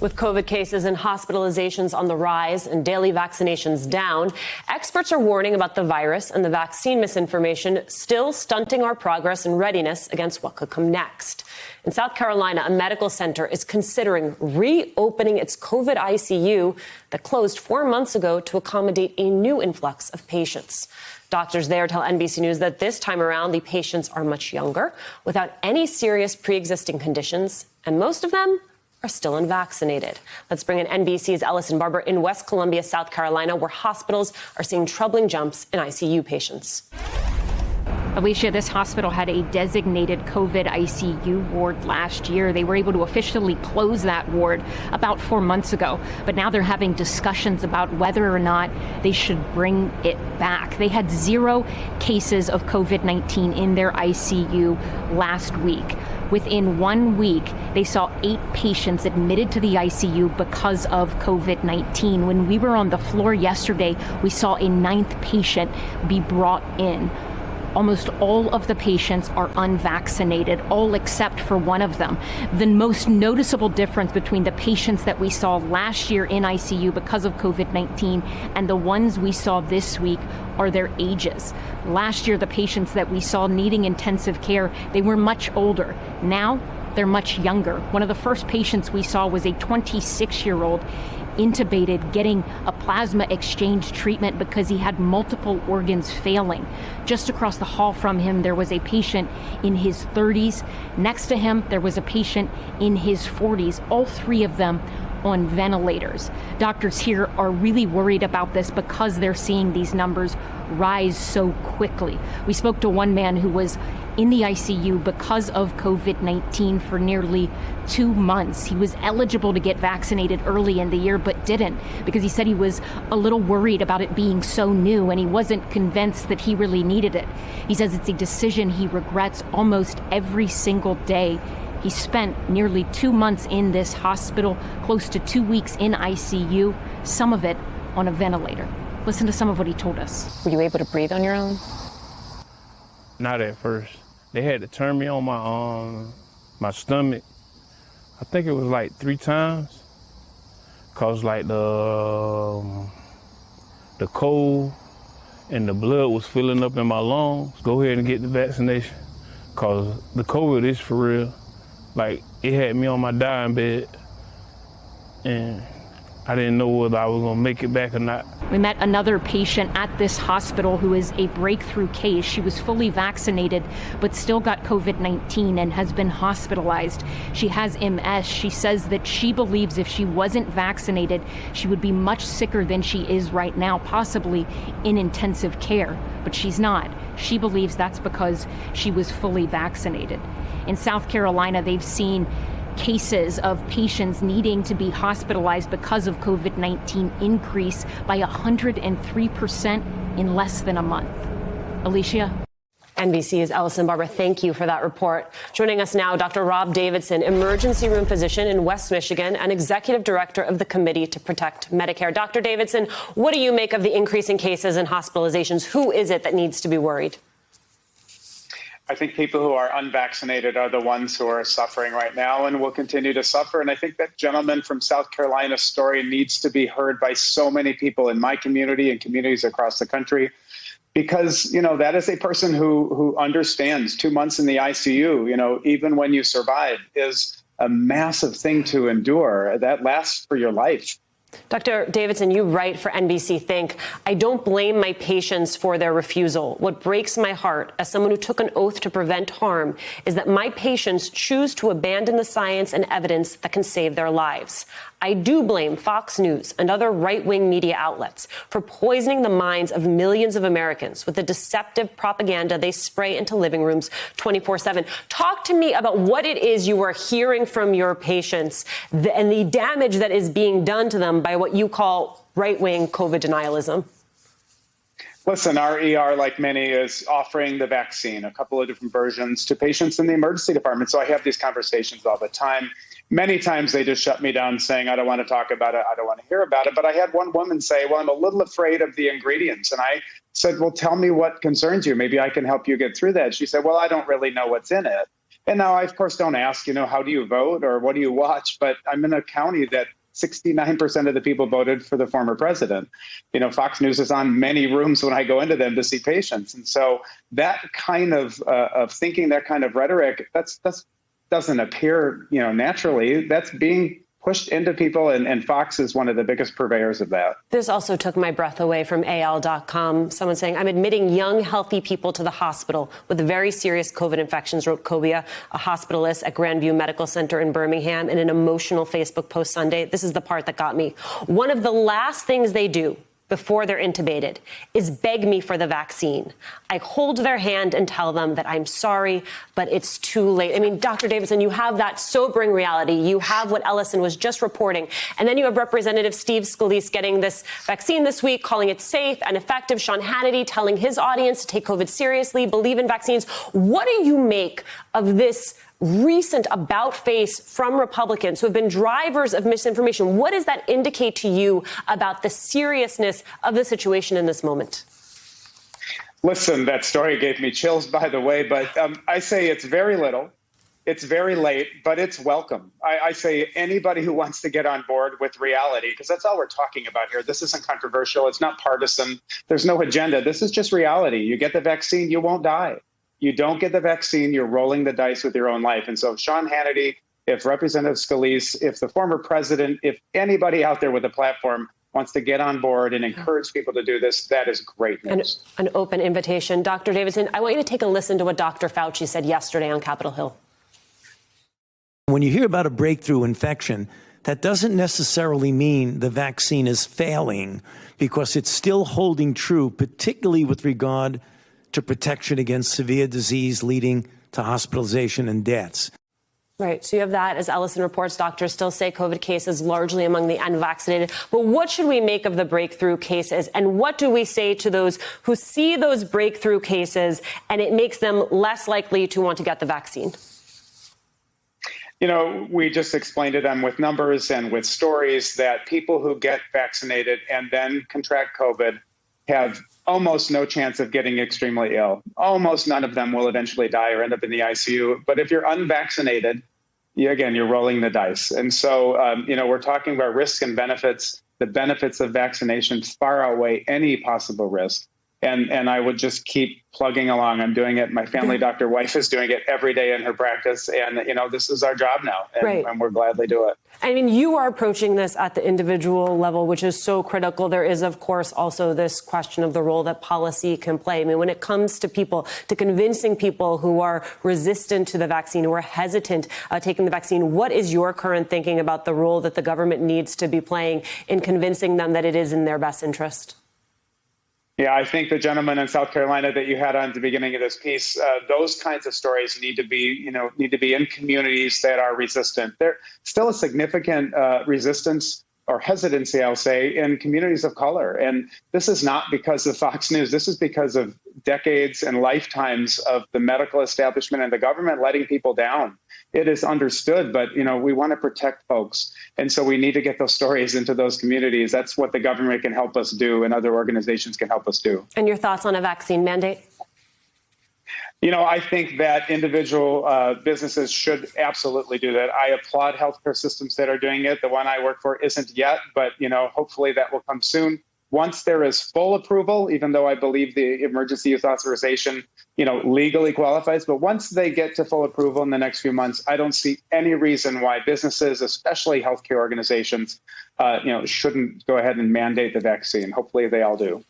With COVID cases and hospitalizations on the rise and daily vaccinations down, experts are warning about the virus and the vaccine misinformation still stunting our progress and readiness against what could come next. In South Carolina, a medical center is considering reopening its COVID ICU that closed 4 months ago to accommodate a new influx of patients. Doctors there tell NBC News that this time around, the patients are much younger, without any serious pre-existing conditions, and most of them are still unvaccinated. Let's bring in NBC's Ellison Barber in West Columbia, South Carolina, where hospitals are seeing troubling jumps in ICU patients. Alicia, this hospital had a designated COVID ICU ward last year. They were able to officially close that ward about 4 months ago, but now they're having discussions about whether or not they should bring it back. They had 0 cases of COVID-19 in their ICU last week. Within 1 week, they saw 8 patients admitted to the ICU because of COVID-19. When we were on the floor yesterday, we saw a 9th patient be brought in. Almost all of the patients are unvaccinated, all except for one of them. The most noticeable difference between the patients that we saw last year in ICU because of COVID-19 and the ones we saw this week are their ages. Last year, the patients that we saw needing intensive care, they were much older. Now, they're much younger. One of the first patients we saw was a 26-year-old intubated, getting a plasma exchange treatment because he had multiple organs failing. Just across the hall from him, there was a patient in his 30s. Next to him, there was a patient in his 40s, all 3 of them on ventilators. Doctors here are really worried about this because they're seeing these numbers rise so quickly. We spoke to one man who was in the ICU because of COVID-19 for nearly 2 months. He was eligible to get vaccinated early in the year, but didn't because he said he was a little worried about it being so new and he wasn't convinced that he really needed it. He says it's a decision he regrets almost every single day. He spent nearly 2 months in this hospital, close to 2 weeks in ICU, some of it on a ventilator. Listen to some of what he told us. Were you able to breathe on your own? Not at first. They had to turn me on my stomach. I think it was like 3 times. Cause like the cold and the blood was filling up in my lungs. Go ahead and get the vaccination. Cause the COVID is for real. Like it had me on my dying bed and I didn't know whether I was gonna make it back or not. We met another patient at this hospital who is a breakthrough case. She was fully vaccinated, but still got COVID-19 and has been hospitalized. She has MS. She says that she believes if she wasn't vaccinated, she would be much sicker than she is right now, possibly in intensive care, but she's not. She believes that's because she was fully vaccinated. In South Carolina, they've seen cases of patients needing to be hospitalized because of COVID-19 increase by 103% in less than a month. Alicia? NBC's Ellison Barber, thank you for that report. Joining us now, Dr. Rob Davidson, emergency room physician in West Michigan and executive director of the Committee to Protect Medicare. Dr. Davidson, what do you make of the increase in cases and hospitalizations? Who is it that needs to be worried? I think people who are unvaccinated are the ones who are suffering right now and will continue to suffer. And I think that gentleman from South Carolina's story needs to be heard by so many people in my community and communities across the country, because, you know, that is a person who understands 2 months in the ICU, you know, even when you survive, is a massive thing to endure that lasts for your life. Dr. Davidson, you write for NBC Think, I don't blame my patients for their refusal. What breaks my heart as someone who took an oath to prevent harm is that my patients choose to abandon the science and evidence that can save their lives. I do blame Fox News and other right-wing media outlets for poisoning the minds of millions of Americans with the deceptive propaganda they spray into living rooms 24/7. Talk to me about what it is you are hearing from your patients and the damage that is being done to them by what you call right-wing COVID denialism. Listen, our ER, like many, is offering the vaccine, a couple of different versions, to patients in the emergency department. So I have these conversations all the time. Many times they just shut me down saying, I don't want to talk about it. I don't want to hear about it. But I had one woman say, well, I'm a little afraid of the ingredients. And I said, well, tell me what concerns you. Maybe I can help you get through that. She said, well, I don't really know what's in it. And now I, of course, don't ask, how do you vote or what do you watch? But I'm in a county that 69% of the people voted for the former president. Fox News is on many rooms when I go into them to see patients. And so that kind of thinking, that kind of rhetoric, that's doesn't appear, naturally. That's being pushed into people, and Fox is one of the biggest purveyors of that. This also took my breath away from AL.com. Someone saying, I'm admitting young, healthy people to the hospital with very serious COVID infections, wrote Kobia, a hospitalist at Grandview Medical Center in Birmingham, in an emotional Facebook post Sunday. This is the part that got me. One of the last things they do before they're intubated is beg me for the vaccine. I hold their hand and tell them that I'm sorry, but it's too late. I mean, Dr. Davidson, you have that sobering reality. You have what Ellison was just reporting. And then you have Representative Steve Scalise getting this vaccine this week, calling it safe and effective. Sean Hannity telling his audience to take COVID seriously, believe in vaccines. What do you make of this recent about face from Republicans who have been drivers of misinformation? What does that indicate to you about the seriousness of the situation in this moment? Listen, that story gave me chills, by the way, but I say it's very little. It's very late, but it's welcome. I say anybody who wants to get on board with reality, because that's all we're talking about here. This isn't controversial. It's not partisan. There's no agenda. This is just reality. You get the vaccine, you won't die. You don't get the vaccine, you're rolling the dice with your own life. And so Sean Hannity, if Representative Scalise, if the former president, if anybody out there with a platform wants to get on board and encourage people to do this, that is great news. An open invitation. Dr. Davidson, I want you to take a listen to what Dr. Fauci said yesterday on Capitol Hill. When you hear about a breakthrough infection, that doesn't necessarily mean the vaccine is failing, because it's still holding true, particularly with regard to protection against severe disease leading to hospitalization and deaths. Right. So you have that. As Ellison reports, doctors still say COVID cases largely among the unvaccinated. But what should we make of the breakthrough cases? And what do we say to those who see those breakthrough cases and it makes them less likely to want to get the vaccine? We just explained to them with numbers and with stories that people who get vaccinated and then contract COVID have almost no chance of getting extremely ill. Almost none of them will eventually die or end up in the ICU. But if you're unvaccinated, you're rolling the dice. And so, we're talking about risks and benefits. The benefits of vaccination far outweigh any possible risk. And I would just keep plugging along. I'm doing it. My family doctor wife is doing it every day in her practice. And, this is our job now. And we're gladly do it. I mean, you are approaching this at the individual level, which is so critical. There is, of course, also this question of the role that policy can play. I mean, when it comes to people, to convincing people who are resistant to the vaccine, who are hesitant taking the vaccine, what is your current thinking about the role that the government needs to be playing in convincing them that it is in their best interest? Yeah, I think the gentleman in South Carolina that you had on at the beginning of this piece, those kinds of stories need to be in communities that are resistant. There's still a significant resistance or hesitancy, I'll say, in communities of color. And this is not because of Fox News. This is because of decades and lifetimes of the medical establishment and the government letting people down. It is understood, but, we want to protect folks. And so we need to get those stories into those communities. That's what the government can help us do and other organizations can help us do. And your thoughts on a vaccine mandate? I think that individual businesses should absolutely do that. I applaud healthcare systems that are doing it. The one I work for isn't yet, but, hopefully that will come soon. Once there is full approval, even though I believe the emergency use authorization, legally qualifies, but once they get to full approval in the next few months, I don't see any reason why businesses, especially healthcare organizations, shouldn't go ahead and mandate the vaccine. Hopefully they all do.